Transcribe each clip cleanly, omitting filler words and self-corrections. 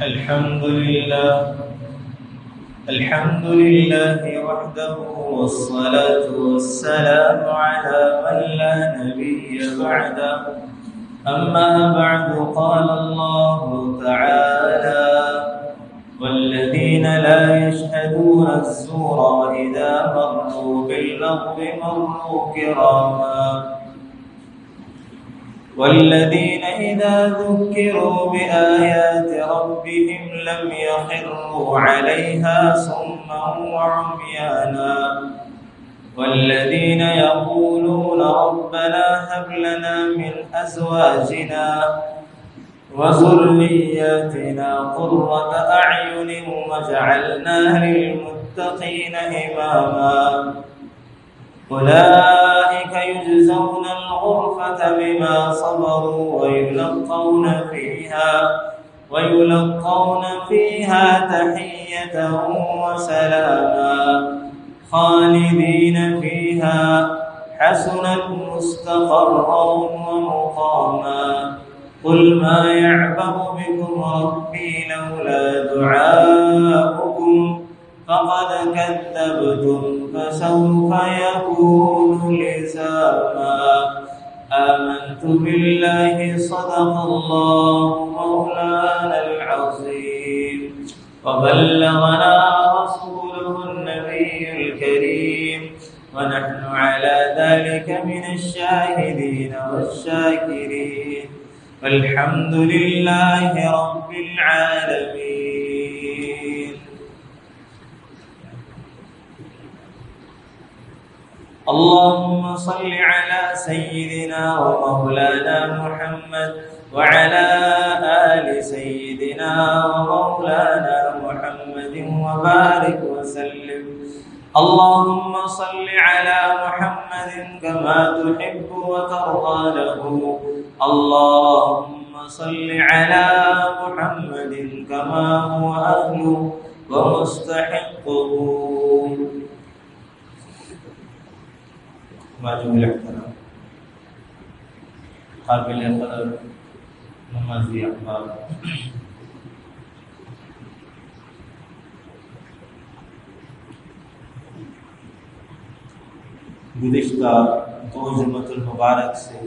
الحمد لله وحده والصلاة والسلام على من لا نبي بعده. أما بعد قال الله تعالى: والذين لا يشهدون الزور إذا مروا باللغو مروا كراما والذين إذا ذكروا بآيات ربهم لم يخروا عليها صما وعميانا والذين يقولون ربنا هب لنا من أزواجنا وذرياتنا قرة أعين واجعلنا للمتقين إماما. أولئك يجزون الغرفة بما صبروا ويلقون فيها تحية وسلاما خالدين فيها حسنت مستقرا ومقاما. قل ما يعبأ بكم ربي لولا دعاؤكم فقد كذبتم فسوف يكون لزاما. آمنت بالله صدق الله مولانا العظيم وبلغنا رسوله النبي الكريم ونحن على ذلك من الشاهدين والشاكرين والحمد لله رب العالمين. اللهم صل على سيدنا ومولانا محمد وعلى آل سيدنا ومولانا محمد وبارك وسلم. اللهم صل على محمد كما تحب وترضى له. اللهم صل على محمد كما هو أهله ومستحقه. واجب الاحترام قابل قدر نمازی احباب، گزشتہ دو جمعۃ المبارک سے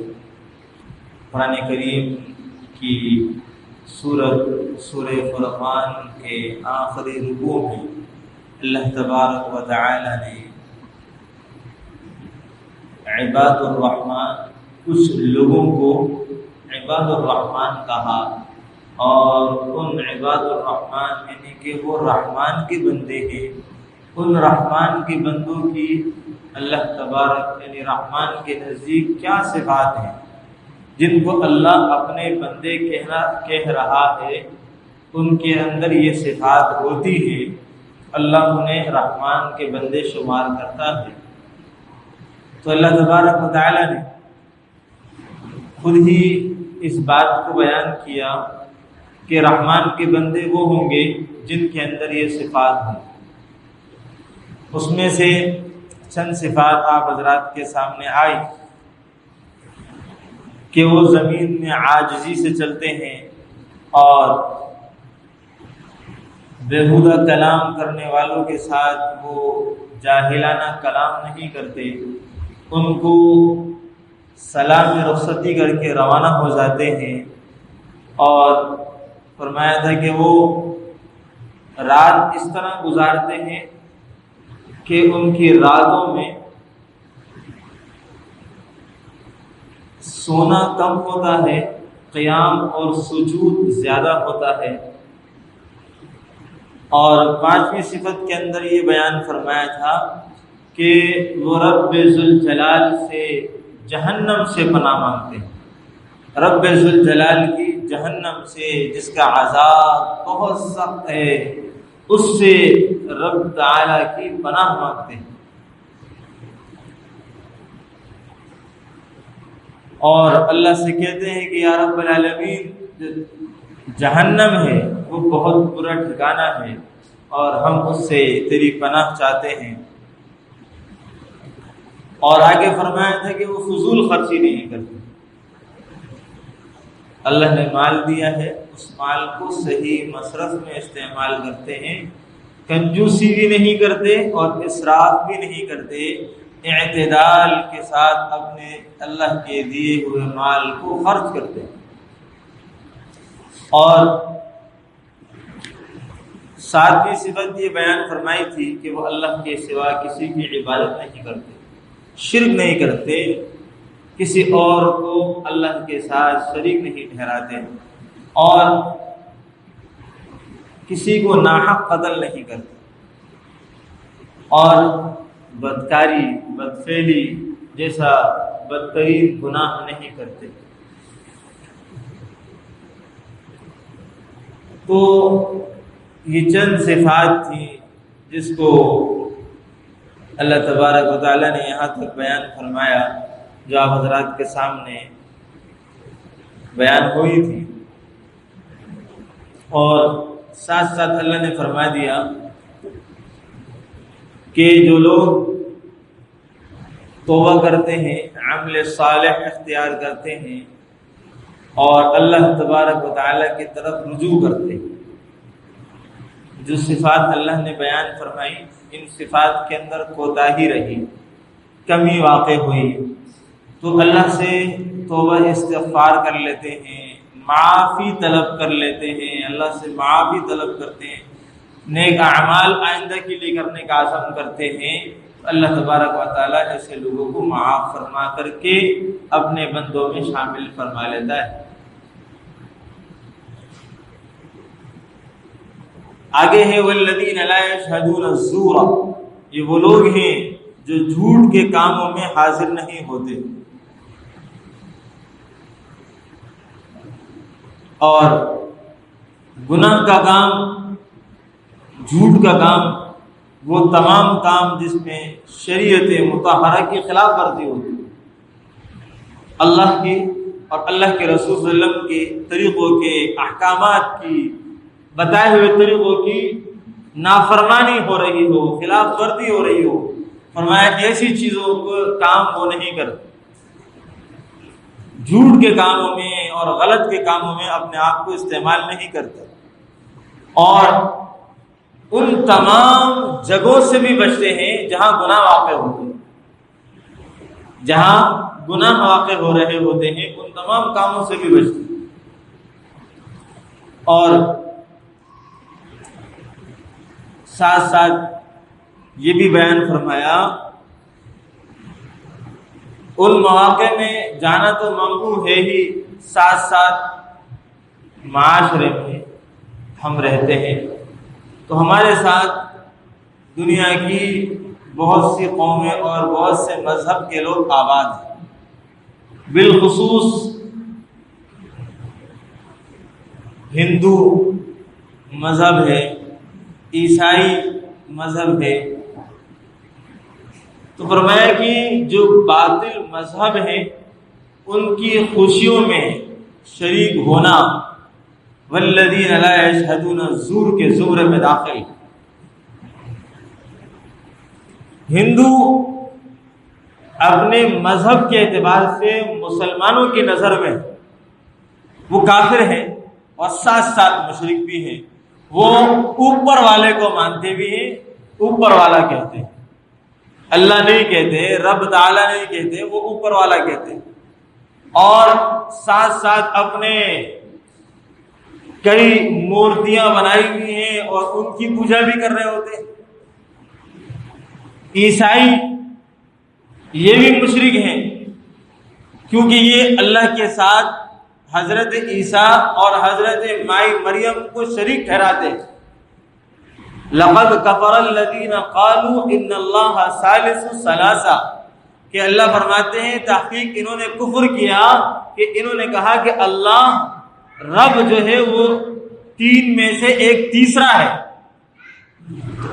قرآن کریم کی سورہ فرقان کے آخری رکوع میں اللہ تبارک و تعالی نے عباد الرحمن، کچھ لوگوں کو عباد الرحمن کہا، اور ان عباد الرحمن یعنی کہ وہ رحمان کے بندے ہیں، ان رحمان کے بندوں کی اللہ تبارک یعنی رحمان کے نزدیک کیا صفات ہیں جن کو اللہ اپنے بندے کہہ رہا ہے، ان کے اندر یہ صفات ہوتی ہے، اللہ انہیں رحمان کے بندے شمار کرتا ہے. تو اللہ تبارک و تعالی نے خود ہی اس بات کو بیان کیا کہ رحمان کے بندے وہ ہوں گے جن کے اندر یہ صفات ہوں. اس میں سے چند صفات آپ حضرات کے سامنے آئی کہ وہ زمین میں عاجزی سے چلتے ہیں اور بیہودہ کلام کرنے والوں کے ساتھ وہ جاہلانہ کلام نہیں کرتے، ان کو سلام رخصتی کر کے روانہ ہو جاتے ہیں. اور فرمایا تھا کہ وہ رات اس طرح گزارتے ہیں کہ ان کی راتوں میں سونا کم ہوتا ہے، قیام اور سجود زیادہ ہوتا ہے. اور پانچویں صفت کے اندر یہ بیان فرمایا تھا کہ وہ رب ذوالجلال سے جہنم سے پناہ مانگتے ہیں. رب ذوالجلال کی جہنم سے، جس کا عذاب بہت سخت ہے، اس سے رب تعالی کی پناہ مانگتے ہیں. اور اللہ سے کہتے ہیں کہ یا رب العالمین، جو جہنم ہے وہ بہت برا ٹھکانہ ہے اور ہم اس سے تیری پناہ چاہتے ہیں. اور آگے فرمایا تھا کہ وہ فضول خرچی نہیں کرتے. اللہ نے مال دیا ہے، اس مال کو صحیح مصرف میں استعمال کرتے ہیں، کنجوسی بھی نہیں کرتے اور اسراف بھی نہیں کرتے، اعتدال کے ساتھ اپنے اللہ کے دیے ہوئے مال کو خرچ کرتے ہیں۔ اور ساتویں صفت یہ بیان فرمائی تھی کہ وہ اللہ کے سوا کسی کی عبادت نہیں کرتے، شرک نہیں کرتے، کسی اور کو اللہ کے ساتھ شریک نہیں ٹھہراتے، اور کسی کو ناحق قتل نہیں کرتے، اور بدکاری بدفعلی جیسا بدترین گناہ نہیں کرتے۔ تو یہ چند صفات تھیں جس کو اللہ تبارک و تعالیٰ نے یہاں تک بیان فرمایا، جو آپ حضرات کے سامنے بیان ہوئی تھی، اور ساتھ ساتھ اللہ نے فرما دیا کہ جو لوگ توبہ کرتے ہیں، عمل صالح اختیار کرتے ہیں اور اللہ تبارک و تعالیٰ کی طرف رجوع کرتے ہیں، جو صفات اللہ نے بیان فرمائی، ان صفات کے اندر کوتاہی رہی، کمی واقع ہوئی، تو اللہ سے توبہ استغفار کر لیتے ہیں، معافی طلب کر لیتے ہیں، اللہ سے معافی طلب کرتے ہیں، نیک اعمال آئندہ کے لیے کرنے کا عزم کرتے ہیں، اللہ تبارک و تعالیٰ ایسے لوگوں کو معاف فرما کر کے اپنے بندوں میں شامل فرما لیتا ہے۔ آگے ہے والذین لا یشہدون الزور، یہ وہ لوگ ہیں جو جھوٹ کے کاموں میں حاضر نہیں ہوتے، اور گناہ کا کام، جھوٹ کا کام، وہ تمام کام جس میں شریعت مطہرہ کی خلاف ورزی ہوتی، اللہ کی اور اللہ کے رسول صلی اللہ علیہ وسلم کے طریقوں کے احکامات کی، بتائے ہوئے طریقوں کی نافرمانی ہو رہی ہو، خلاف ورزی ہو رہی ہو، فرمایا ایسی چیزوں کو کام وہ نہیں کرتے، جھوٹ کے کاموں میں اور غلط کے کاموں میں اپنے آپ کو استعمال نہیں کرتے، اور ان تمام جگہوں سے بھی بچتے ہیں جہاں گناہ واقع ہوتے ہیں، جہاں گناہ واقع ہو رہے ہوتے ہیں ان تمام کاموں سے بھی بچتے ہیں۔ اور ساتھ ساتھ یہ بھی بیان فرمایا ان مواقع میں جانا تو ممنوع ہے ہی، ساتھ ساتھ معاشرے میں ہم رہتے ہیں تو ہمارے ساتھ دنیا کی بہت سی قومیں اور بہت سے مذہب کے لوگ آباد ہیں، بالخصوص ہندو مذہب ہے، عیسائی مذہب ہے، تو فرمایا کہ جو باطل مذہب ہیں ان کی خوشیوں میں شریک ہونا والذین لا یشہدون الزور کے زمرے میں داخل۔ ہندو اپنے مذہب کے اعتبار سے مسلمانوں کی نظر میں وہ کافر ہیں اور ساتھ ساتھ مشرک بھی ہیں، وہ اوپر والے کو مانتے بھی ہیں، اوپر والا کہتے ہیں، اللہ نہیں کہتے، رب تعالیٰ نہیں کہتے، وہ اوپر والا کہتے ہیں، اور ساتھ ساتھ اپنے کئی مورتیاں بنائی ہوئی ہیں اور ان کی پوجا بھی کر رہے ہوتے ہیں۔ عیسائی یہ بھی مشرک ہیں کیونکہ یہ اللہ کے ساتھ حضرت عیسیٰ اور حضرت مائی مریم کو شریک ٹھہراتے ہیں۔ لقد کفر الذین قالوا ان اللہ ثالث ثلاثہ، کہ اللہ فرماتے ہیں تحقیق انہوں نے کفر کیا کہ انہوں نے کہا کہ اللہ رب جو ہے وہ تین میں سے ایک تیسرا ہے۔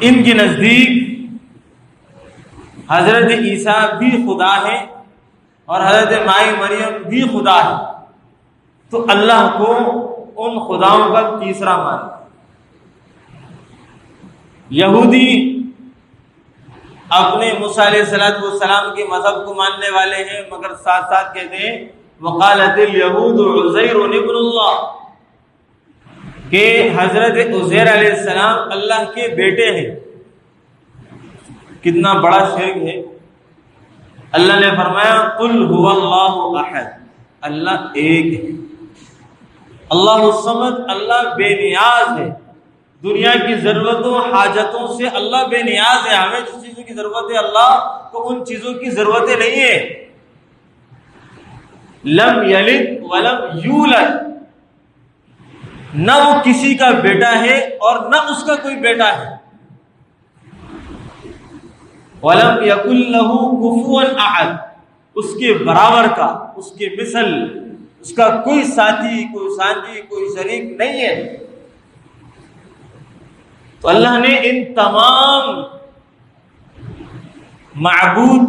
ان کے نزدیک حضرت عیسیٰ بھی خدا ہے اور حضرت مائی مریم بھی خدا ہے، تو اللہ کو ان خداؤں کا تیسرا مانتے۔ یہودی اپنے موسیٰ علیہ السلام کے مذہب کو ماننے والے ہیں، مگر ساتھ ساتھ کہتے ہیں وقالت الیہود عزیر ابن اللہ، کہ حضرت عزیر علیہ السلام اللہ کے بیٹے ہیں۔ کتنا بڑا شرک ہے۔ اللہ نے فرمایا قل هو اللہ احد، اللہ ایک ہے، اللہ الصمد، اللہ بے نیاز ہے، دنیا کی ضرورتوں حاجتوں سے اللہ بے نیاز ہے۔ ہمیں جس چیزوں کی ضرورت ہے اللہ کو ان چیزوں کی ضرورتیں نہیں ہے۔ لم یلد ولم یولد، نہ وہ کسی کا بیٹا ہے اور نہ اس کا کوئی بیٹا ہے۔ وَلَمْ يَكُنْ لَهُ كُفُوًا أَحَدٌ، اس کے برابر کا، اس کے مثل، اس کا کوئی ساتھی، کوئی سانجی، کوئی شریک نہیں ہے۔ تو اللہ نے ان تمام معبود،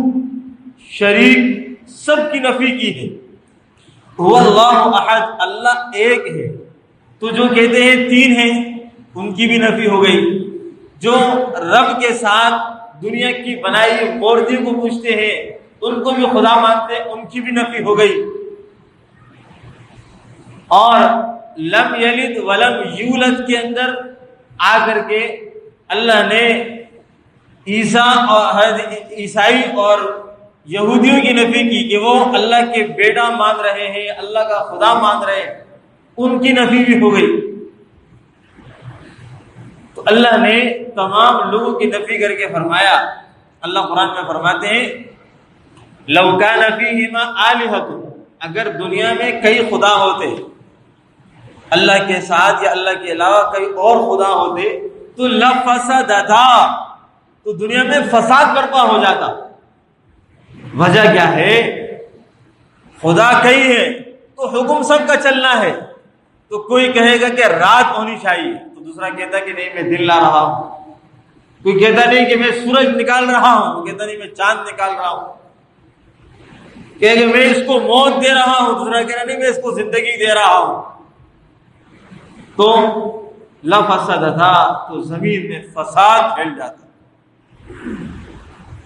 شریک، سب کی نفی کی ہے۔ هو اللہ احد، اللہ ایک ہے۔ تو جو کہتے ہیں تین ہیں ان کی بھی نفی ہو گئی۔ جو رب کے ساتھ دنیا کی بنائی مورتی کو پوچھتے ہیں ان کو بھی خدا مانتے ہیں، ان کی بھی نفی ہو گئی۔ اور لم یلد ولم یولد کے اندر آ کر کے اللہ نے عیسائی اور یہودیوں کی نفی کی کہ وہ اللہ کے بیٹا مان رہے ہیں، اللہ کا خدا مان رہے ہیں، ان کی نفی بھی ہو گئی۔ تو اللہ نے تمام لوگوں کی نفی کر کے فرمایا، اللہ قرآن میں فرماتے ہیں لو کان فیہما آلہۃ، اگر دنیا میں کئی خدا ہوتے، اللہ کے ساتھ یا اللہ کے علاوہ کئی اور خدا ہوتے تو لفسدتا، تو دنیا میں فساد برپا ہو جاتا۔ وجہ کیا ہے؟ خدا کئی ہے تو حکم سب کا چلنا ہے۔ تو کوئی کہے گا کہ رات ہونی چاہیے تو دوسرا کہتا کہ نہیں میں دن لا رہا ہوں، کوئی کہتا نہیں کہ میں سورج نکال رہا ہوں، کوئی کہتا نہیں میں چاند نکال رہا ہوں، کہ میں اس کو موت دے رہا ہوں، دوسرا کہہ رہا نہیں میں اس کو زندگی دے رہا ہوں۔ تو لفسدتا، تو زمین میں فساد پھیل جاتا۔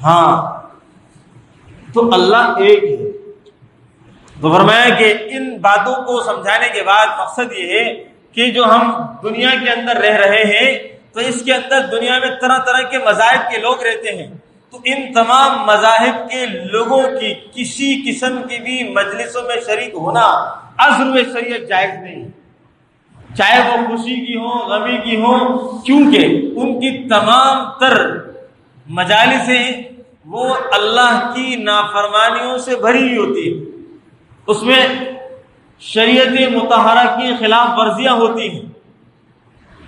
ہاں، تو اللہ ایک ہے۔ تو فرمایا کہ ان باتوں کو سمجھانے کے بعد مقصد یہ ہے کہ جو ہم دنیا کے اندر رہ رہے ہیں تو اس کے اندر دنیا میں طرح طرح کے مذاہب کے لوگ رہتے ہیں، تو ان تمام مذاہب کے لوگوں کی کسی قسم کی بھی مجلسوں میں شریک ہونا عذر شریعت جائز نہیں، چاہے وہ خوشی کی ہو، غمی کی ہو، کیونکہ ان کی تمام تر مجالسیں وہ اللہ کی نافرمانیوں سے بھری ہوئی ہوتی ہے، اس میں شریعت مطہرہ کی خلاف ورزیاں ہوتی ہیں،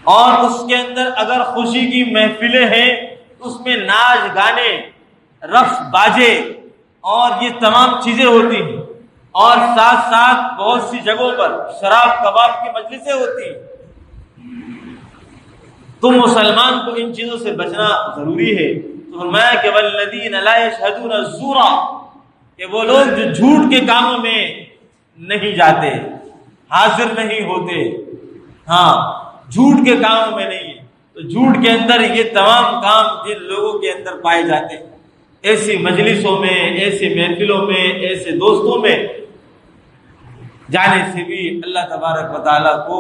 اور اس کے اندر اگر خوشی کی محفلیں ہیں تو اس میں ناچ گانے، رقص باجے اور یہ تمام چیزیں ہوتی ہیں، اور ساتھ ساتھ بہت سی جگہوں پر شراب کباب کی مجلسیں ہوتی ہیں۔ تو مسلمان کو ان چیزوں سے بچنا ضروری ہے۔ تو فرمایا کہ والذین لا یشہدون الزور، کہ وہ لوگ جو جھوٹ کے کاموں میں نہیں جاتے، حاضر نہیں ہوتے، ہاں جھوٹ کے کاموں میں نہیں ہے۔ تو جھوٹ کے اندر یہ تمام کام جن لوگوں کے اندر پائے جاتے ہیں، ایسی مجلسوں میں، ایسی محفلوں میں، ایسے دوستوں میں جانے سے بھی اللہ تبارک و تعالیٰ کو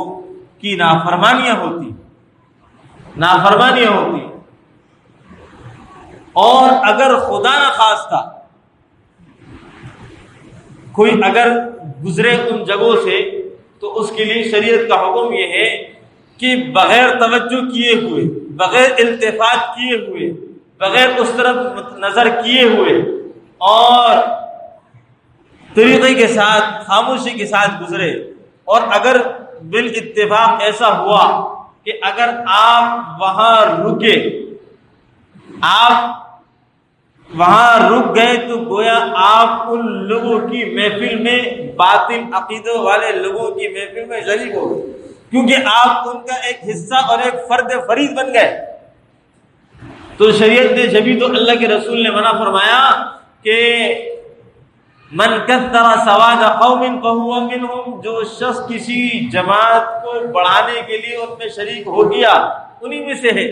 کی نافرمانیاں ہوتی۔ اور اگر خدا نخواستہ کوئی اگر گزرے ان جگہوں سے تو اس کے لیے شریعت کا حکم یہ ہے کہ بغیر توجہ کیے ہوئے، بغیر التفات کیے ہوئے، بغیر اس طرف نظر کیے ہوئے اور طریقے کے ساتھ، خاموشی کے ساتھ گزرے۔ اور اگر بالاتفاق ایسا ہوا کہ اگر آپ وہاں رکے، آپ وہاں رک گئے تو گویا آپ ان لوگوں کی محفل میں، باطل عقیدوں والے لوگوں کی محفل میں شریک ہو گئے، کیونکہ آپ ان کا ایک حصہ اور ایک فرد فرید بن گئے۔ تو شریعت نے جبھی تو اللہ کے رسول نے منع فرمایا کہ من کثر سواد قوم فهو منهم، جو شخص کسی جماعت کو بڑھانے کے لیے ان میں شریک ہو گیا انہی میں سے ہے۔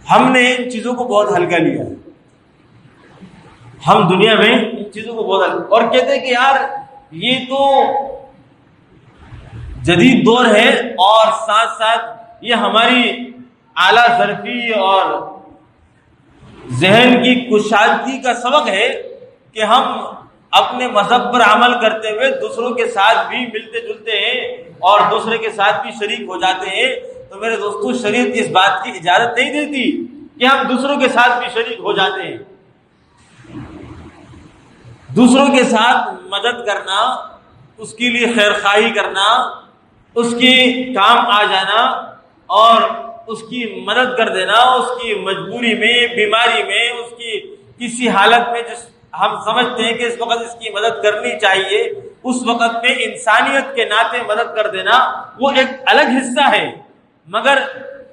ہم نے ان چیزوں کو بہت ہلکا لیا، ہم دنیا میں ان چیزوں کو بہت اور کہتے ہیں کہ یار یہ تو جدید دور ہے اور ساتھ ساتھ یہ ہماری اعلیٰ ظرفی اور ذہن کی کشادگی کا سبق ہے کہ ہم اپنے مذہب پر عمل کرتے ہوئے دوسروں کے ساتھ بھی ملتے جلتے ہیں اور دوسرے کے ساتھ بھی شریک ہو جاتے ہیں. تو میرے دوستو شریعت اس بات کی اجازت نہیں دیتی کہ ہم دوسروں کے ساتھ بھی شریک ہو جاتے ہیں. دوسروں کے ساتھ مدد کرنا، اس کے لیے خیر خواہی کرنا، اس کی کام آ جانا اور اس کی مدد کر دینا، اس کی مجبوری میں، بیماری میں، اس کی کسی حالت میں جس ہم سمجھتے ہیں کہ اس وقت اس کی مدد کرنی چاہیے، اس وقت میں انسانیت کے ناطے مدد کر دینا وہ ایک الگ حصہ ہے. مگر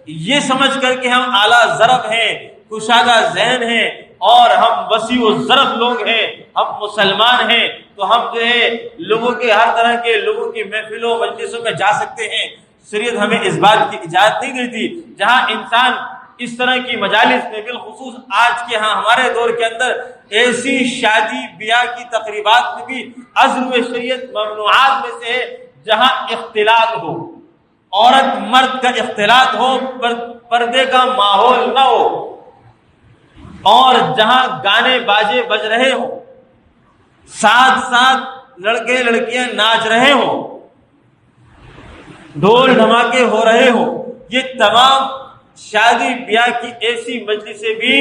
یہ سمجھ کر کہ ہم اعلیٰ ضرب ہیں، کشادہ ذہن ہیں اور ہم وسیع و ضرب لوگ ہیں، ہم مسلمان ہیں، تو ہم جو ہے لوگوں کے ہر طرح کے لوگوں کی محفلوں مجلسوں میں جا سکتے ہیں. شریعت ہمیں اس بات کی اجازت نہیں دیتی. جہاں انسان اس طرح کی مجالس میں، بالخصوص آج کے ہمارے دور کے اندر ایسی شادی بیاہ کی تقریبات میں بھی عزل شریعت ممنوعات میں سے ہے جہاں اختلاط ہو، عورت مرد کا اختلاط ہو، پردے کا ماحول نہ ہو، اور جہاں گانے باجے بج رہے ہوں، ساتھ ساتھ لڑکے لڑکیاں ناچ رہے ہوں، ڈھول دھماکے ہو رہے ہوں، یہ تمام شادی بیاہ کی ایسی مجلسیں بھی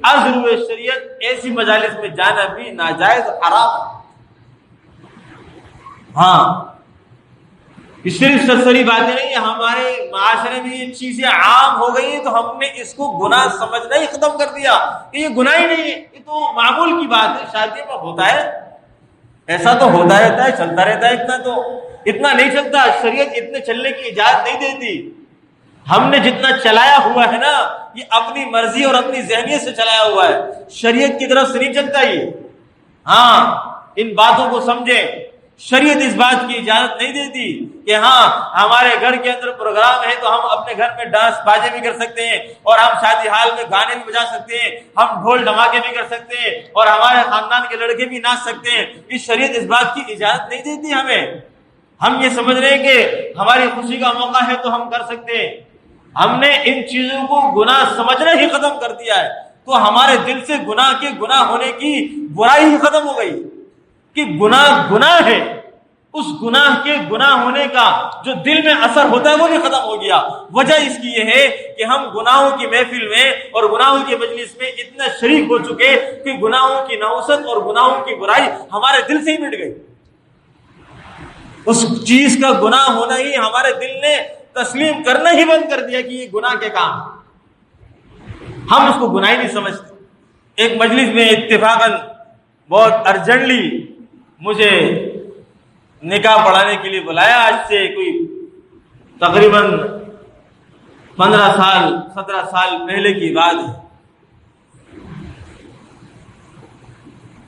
عزل شریعت، ایسی مجالس میں جانا بھی ناجائز حرام ہے. ہاں یہ صرف سرسری باتیں نہیں، ہمارے معاشرے میں یہ چیزیں عام ہو گئی ہیں تو ہم نے اس کو گناہ سمجھنا ہی ختم کر دیا کہ یہ گناہ ہی نہیں ہے، یہ تو معمول کی بات ہے، شادی میں ہوتا ہے، ایسا تو ہوتا رہتا ہے، چلتا رہتا ہے. اتنا نہیں چلتا، شریعت اتنے چلنے کی اجازت نہیں دیتی. ہم نے جتنا چلایا ہوا ہے نا یہ اپنی مرضی اور اپنی ذہنیت سے چلایا ہوا ہے، شریعت کی طرف سے نہیں چلتا یہ. ہاں ان باتوں کو سمجھیں، شریعت اس بات کی اجازت نہیں دیتی کہ ہاں ہمارے گھر کے اندر پروگرام ہے تو ہم اپنے گھر میں ڈانس باجے بھی کر سکتے ہیں اور ہم شادی حال میں گانے بھی بجا سکتے ہیں، ہم ڈھول دھماکے بھی کر سکتے ہیں اور ہمارے خاندان کے لڑکے بھی ناچ سکتے ہیں. اس شریعت اس بات کی اجازت نہیں دیتی ہمیں. ہم یہ سمجھ رہے ہیں کہ ہماری خوشی کا موقع ہے تو ہم کر سکتے ہیں. ہم نے ان چیزوں کو گناہ سمجھنا ہی ختم کر دیا ہے، تو ہمارے دل سے گناہ ہونے کی برائی ہی ختم ہو گئی کہ گناہ ہے. اس گناہ کے گناہ ہونے کا جو دل میں اثر ہوتا ہے وہ بھی ختم ہو گیا. وجہ اس کی یہ ہے کہ ہم گناہوں کی محفل میں اور گناہوں کی مجلس میں اتنا شریک ہو چکے کہ گناہوں کی نحوست اور گناہوں کی برائی ہمارے دل سے ہی مٹ گئی. اس چیز کا گناہ ہونا ہی ہمارے دل نے تسلیم کرنا ہی بند کر دیا کہ یہ گناہ کے کام، ہم اس کو گناہ ہی نہیں سمجھتے. ایک مجلس میں اتفاقاً بہت ارجنٹلی مجھے نکاح پڑھانے کے لیے بلایا. آج سے کوئی تقریباً 17 سال پہلے کی بات ہے.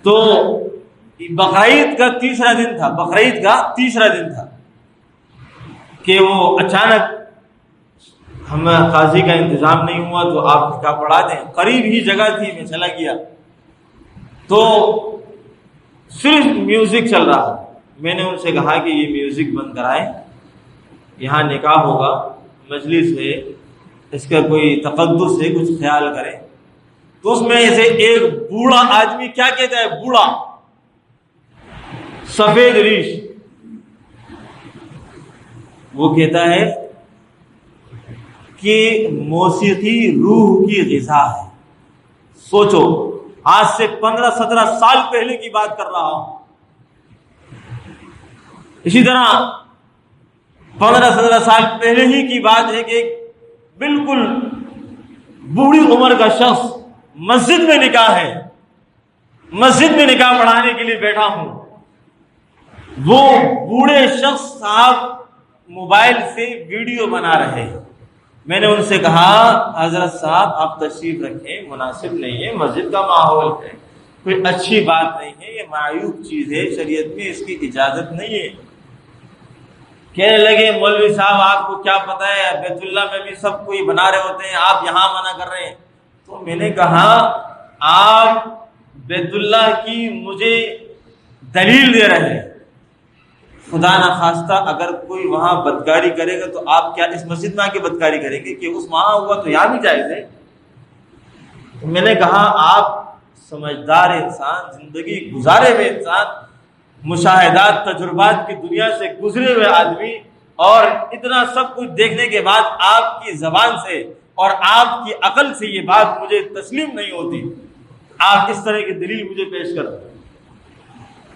تو بقرعید کا تیسرا دن تھا کہ وہ اچانک ہمیں قاضی کا انتظام نہیں ہوا تو آپ نکاح پڑھا دیں. قریب ہی جگہ تھی، میں چلا گیا تو صرف میوزک چل رہا. میں نے ان سے کہا کہ یہ میوزک بند کرائیں، یہاں نکاح ہوگا، مجلس ہے، اس کا کوئی تقدس ہے، کچھ خیال کریں. تو اس میں سے ایک بوڑھا آدمی کیا کہتا ہے، بوڑھا سفید ریش، وہ کہتا ہے کہ موسیقی روح کی غذا ہے. سوچو آج سے 15-17 سال پہلے کی بات کر رہا ہوں. اسی طرح 15-17 سال پہلے ہی کی بات ہے کہ ایک بالکل بوڑھی عمر کا شخص مسجد میں نکاح ہے، مسجد میں نکاح پڑھانے کے لیے بیٹھا ہوں. وہ بوڑھے شخص صاحب موبائل سے ویڈیو بنا رہے ہیں. میں نے ان سے کہا حضرت صاحب آپ تشریف رکھیں، مناسب نہیں ہے، مسجد کا ماحول ہے، کوئی اچھی بات نہیں ہے، یہ معیوب چیز ہے، شریعت میں اس کی اجازت نہیں ہے. کہنے لگے مولوی صاحب آپ کو کیا پتہ ہے، بیت اللہ میں بھی سب کوئی بنا رہے ہوتے ہیں، آپ یہاں منع کر رہے ہیں. تو میں نے کہا آپ بیت اللہ کی مجھے دلیل دے رہے ہیں، خدا نہ خواستہ اگر کوئی وہاں بدکاری کرے گا تو آپ کیا اس مسجد میں آ کے بدکاری کریں گے کہ اس وہاں ہوا تو یہاں بھی جائز ہے؟ تو میں نے کہا آپ سمجھدار انسان، زندگی گزارے ہوئے انسان، مشاہدات تجربات کی دنیا سے گزرے ہوئے آدمی، اور اتنا سب کچھ دیکھنے کے بعد آپ کی زبان سے اور آپ کی عقل سے یہ بات مجھے تسلیم نہیں ہوتی، آپ اس طرح کی دلیل مجھے پیش کرو۔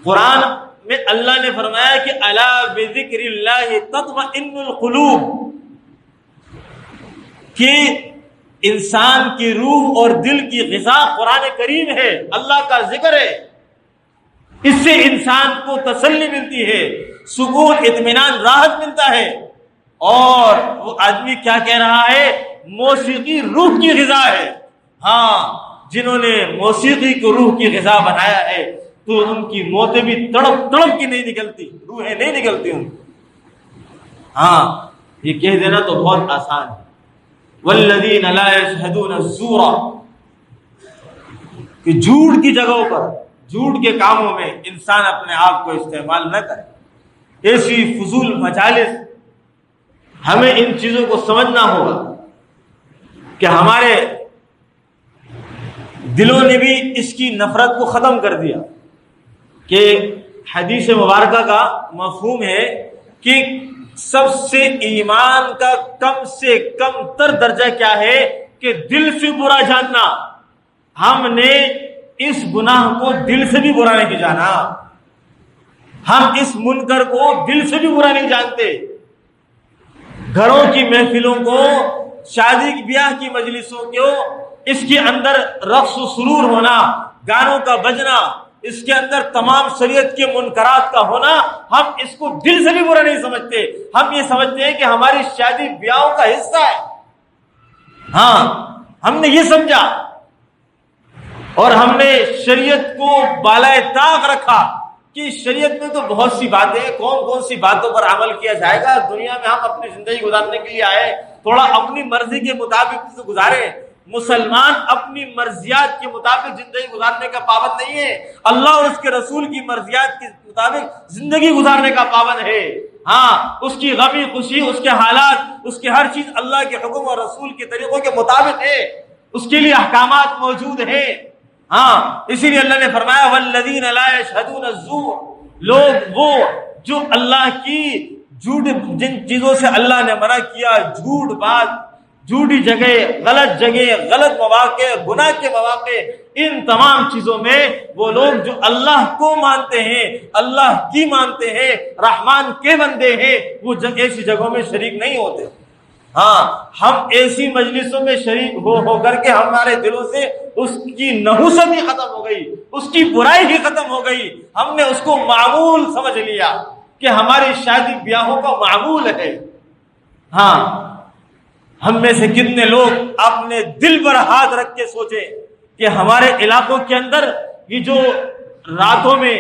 قرآن میں اللہ نے فرمایا کہ الا بذکر اللہ تطمئن القلوب، کہ انسان کی روح اور دل کی غذا قرآن کریم ہے، اللہ کا ذکر ہے، اس سے انسان کو تسلی ملتی ہے، سکون، اطمینان، راحت ملتا ہے۔ اور وہ آدمی کیا کہہ رہا ہے؟ موسیقی روح کی غذا ہے۔ ہاں، جنہوں نے موسیقی کو روح کی غذا بنایا ہے تو ان کی موتیں بھی تڑپ تڑپ کی نہیں نکلتی، روحیں نہیں نکلتی ان کی۔ ہاں، یہ کہہ دینا تو بہت آسان ہے، والذین لا یشہدون الزور، کہ جھوٹ کی جگہوں پر، جھوٹ کے کاموں میں انسان اپنے آپ کو استعمال نہ کرے۔ ایسی فضول مجالس، ہمیں ان چیزوں کو سمجھنا ہوگا کہ ہمارے دلوں نے بھی اس کی نفرت کو ختم کر دیا، کہ حدیث مبارکہ کا مفہوم ہے کہ سب سے ایمان کا کم سے کم تر درجہ کیا ہے کہ دل سے برا جاننا۔ ہم نے اس گناہ کو دل سے بھی برا نہیں جانا، ہم اس منکر کو دل سے بھی برا نہیں جانتے۔ گھروں کی محفلوں کو، شادی بیاہ کی مجلسوں کو، اس کے اندر رقص و سرور ہونا، گانوں کا بجنا، اس کے اندر تمام شریعت کے منکرات کا ہونا، ہم اس کو دل سے بھی برا نہیں سمجھتے، ہم یہ سمجھتے ہیں کہ ہماری شادی بیاہوں کا حصہ ہے۔ ہاں، ہم نے یہ سمجھا، اور ہم نے شریعت کو بالائے طاق رکھا کہ شریعت میں تو بہت سی باتیں، کون کون سی باتوں پر عمل کیا جائے گا، دنیا میں ہم اپنی زندگی گزارنے کے لیے آئے، تھوڑا اپنی مرضی کے مطابق سے گزارے۔ مسلمان اپنی مرضیات کے مطابق زندگی گزارنے کا پابند نہیں ہے، اللہ اور اس کے رسول کی مرضیات کے مطابق زندگی گزارنے کا پابند ہے۔ ہاں، اس کی غمی خوشی، اس کے حالات، اس کی ہر چیز اللہ کے حکم اور رسول کے طریقوں کے مطابق ہے، اس کے لیے احکامات موجود ہیں۔ ہاں، اسی لیے اللہ نے فرمایا والذین لا یشہدون الزور، لوگ وہ جو اللہ کی جھوٹ، جن چیزوں سے اللہ نے منع کیا، جھوٹ بات، جھوٹی جگہ، غلط مواقع، گناہ کے مواقع، ان تمام چیزوں میں وہ لوگ جو اللہ کو مانتے ہیں، اللہ کی مانتے ہیں، رحمان کے بندے ہیں، وہ ایسی جگہوں میں شریک نہیں ہوتے۔ ہاں، ہم ایسی مجلسوں میں شریک ہو کر کے ہمارے دلوں سے اس کی نحوست ہی ختم ہو گئی، اس کی برائی ہی ختم ہو گئی، ہم نے اس کو معمول سمجھ لیا کہ ہماری شادی بیاہوں کا معمول ہے۔ ہاں، ہم میں سے کتنے لوگ اپنے دل پر ہاتھ رکھ کے سوچے کہ ہمارے علاقوں کے اندر یہ جو راتوں میں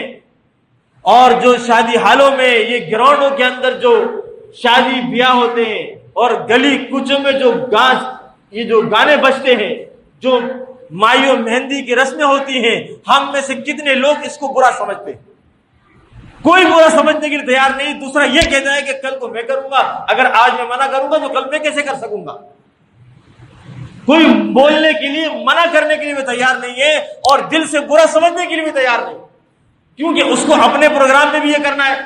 اور جو شادی ہالوں میں، یہ گراؤنڈوں کے اندر جو شادی بیاہ ہوتے ہیں، اور گلی کوچوں میں یہ جو گانے بجتے ہیں، جو مائیوں مہندی کی رسمیں ہوتی ہیں، ہم میں سے کتنے لوگ اس کو برا سمجھتے ہیں؟ کوئی برا سمجھنے کے لیے تیار نہیں، دوسرا یہ کہتا ہے کہ کل کو میں کروں گا، اگر آج میں منع کروں گا تو کل میں کیسے کر سکوں گا؟ کوئی بولنے کے لیے، منع کرنے کے لیے بھی تیار نہیں ہے، اور دل سے برا سمجھنے کے لیے بھی تیار نہیں، کیونکہ اس کو اپنے پروگرام میں بھی یہ کرنا ہے،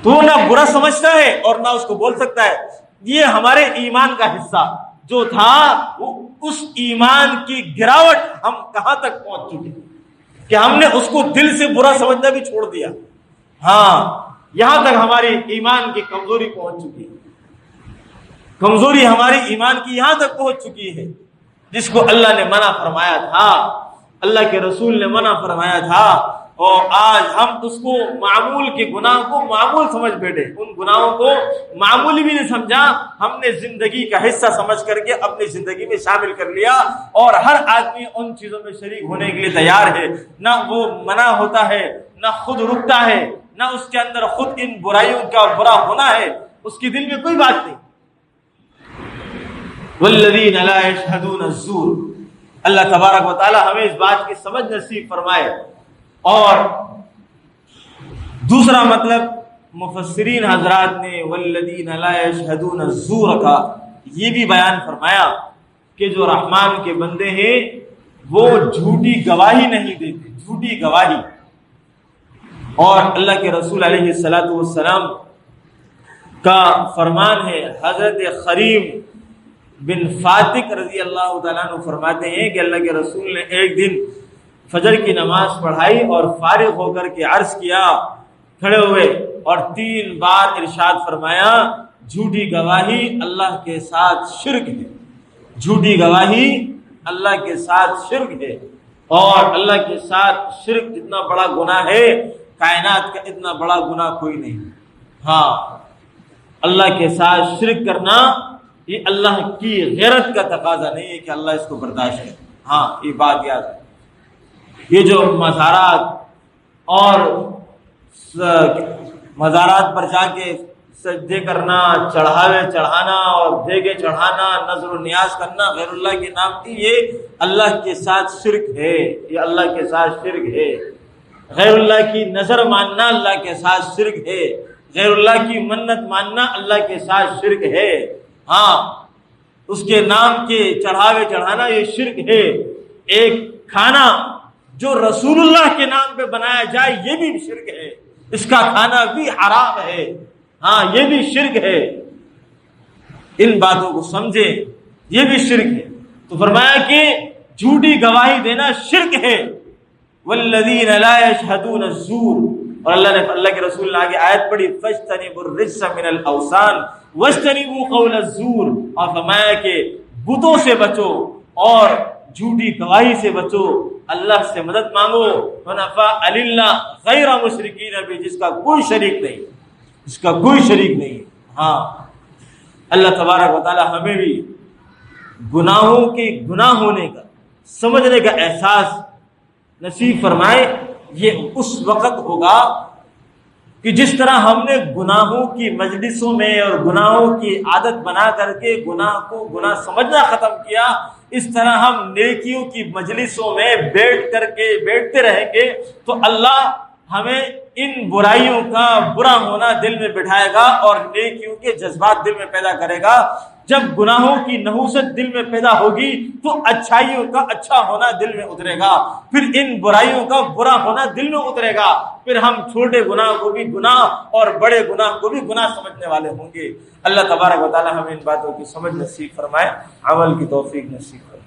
تو وہ نہ برا سمجھتا ہے اور نہ اس کو بول سکتا ہے۔ یہ ہمارے ایمان کا حصہ جو تھا، اس ایمان کی گراوٹ ہم کہاں تک پہنچ چکے کہ ہم نے اس کو دل سے برا سمجھنا بھی چھوڑ دیا۔ ہاں، یہاں تک ہماری ایمان کی کمزوری پہنچ چکی ہے، کمزوری ہماری ایمان کی یہاں تک پہنچ چکی ہے، جس کو اللہ نے منع فرمایا تھا، اللہ کے رسول نے منع فرمایا تھا، اور آج ہم اس کو معمول کے گناہ کو معمول سمجھ بیٹھے، ان گناہوں کو معمولی بھی نہیں سمجھا، ہم نے زندگی کا حصہ سمجھ کر کے اپنی زندگی میں شامل کر لیا، اور ہر آدمی ان چیزوں میں شریک ہونے کے لیے تیار ہے، نہ وہ منع ہوتا ہے، نہ خود رکتا ہے، نہ اس کے اندر خود ان برائیوں کا برا ہونا ہے، اس کے دل میں کوئی بات نہیں۔ والذین لا یشہدون الزور، اللہ تبارک و تعالی ہمیں اس بات کی سمجھ نصیب فرمائے۔ اور دوسرا مطلب مفسرین حضرات نے والذین لا یشہدون الزور کا یہ بھی بیان فرمایا کہ جو رحمان کے بندے ہیں وہ جھوٹی گواہی نہیں دیتے، جھوٹی گواہی۔ اور اللہ کے رسول علیہ الصلوۃ والسلام کا فرمان ہے، حضرت خریم بن فاتق رضی اللہ تعالیٰ عنہ فرماتے ہیں کہ اللہ کے رسول نے ایک دن فجر کی نماز پڑھائی اور فارغ ہو کر کے عرض کیا، کھڑے ہوئے اور 3 بار ارشاد فرمایا جھوٹی گواہی اللہ کے ساتھ شرک ہے، جھوٹی گواہی اللہ کے ساتھ شرک ہے۔ اور اللہ کے ساتھ شرک اتنا بڑا گناہ ہے، کائنات کا اتنا بڑا گناہ کوئی نہیں۔ ہاں، اللہ کے ساتھ شرک کرنا یہ اللہ کی غیرت کا تقاضا نہیں ہے کہ اللہ اس کو برداشت کرے۔ ہاں، یہ بات یاد ہے۔ یہ جو مزارات اور مزارات پر جا کے سجدے کرنا، چڑھاوے چڑھانا اور دیگے چڑھانا، نظر و نیاز کرنا غیر اللہ کے نام کی، یہ اللہ کے ساتھ شرک ہے، یہ اللہ کے ساتھ شرک ہے۔ غیر اللہ کی نظر ماننا اللہ کے ساتھ شرک ہے، غیر اللہ کی منت ماننا اللہ کے ساتھ شرک ہے۔ ہاں، اس کے نام کے چڑھاوے چڑھانا یہ شرک ہے۔ ایک کھانا جو رسول اللہ کے نام پہ بنایا جائے یہ بھی شرک ہے، اس کا کھانا بھی حرام ہے۔ ہاں، یہ بھی شرک ہے۔ ان باتوں کو سمجھیں، یہ بھی شرک ہے۔ تو فرمایا کہ جھوٹی گواہی دینا شرک ہے۔ والذین لا یشہدون الزور، اور اللہ کے رسول نے آگے آیت پڑھی فاجتنبوا الرجس من الاوثان واجتنبوا قول الزور، اور فرمایا کہ بتوں سے بچو اور جھوٹی گواہی سے بچو، اللہ سے مدد مانگو، حنفاء للہ غیر مشرکین بھی، جس کا کوئی شریک نہیں، اس کا کوئی شریک نہیں۔ ہاں، اللہ تبارک و تعالی ہمیں بھی گناہوں کے گناہ ہونے کا سمجھنے کا احساس نصیب فرمائے۔ یہ اس وقت ہوگا کہ جس طرح ہم نے گناہوں کی مجلسوں میں اور گناہوں کی عادت بنا کر کے گناہ کو گناہ سمجھنا ختم کیا، اس طرح ہم نیکیوں کی مجلسوں میں بیٹھتے رہیں گے تو اللہ ہمیں ان برائیوں کا برا ہونا دل میں بٹھائے گا اور نیکیوں کے جذبات دل میں پیدا کرے گا۔ جب گناہوں کی نحوست دل میں پیدا ہوگی تو اچھائیوں کا اچھا ہونا دل میں اترے گا، پھر ان برائیوں کا برا ہونا دل میں اترے گا، پھر ہم چھوٹے گناہ کو بھی گناہ اور بڑے گناہ کو بھی گناہ سمجھنے والے ہوں گے۔ اللہ تبارک و تعالی ہمیں ان باتوں کی سمجھ نصیب فرمائے، عمل کی توفیق نصیب فرمائے۔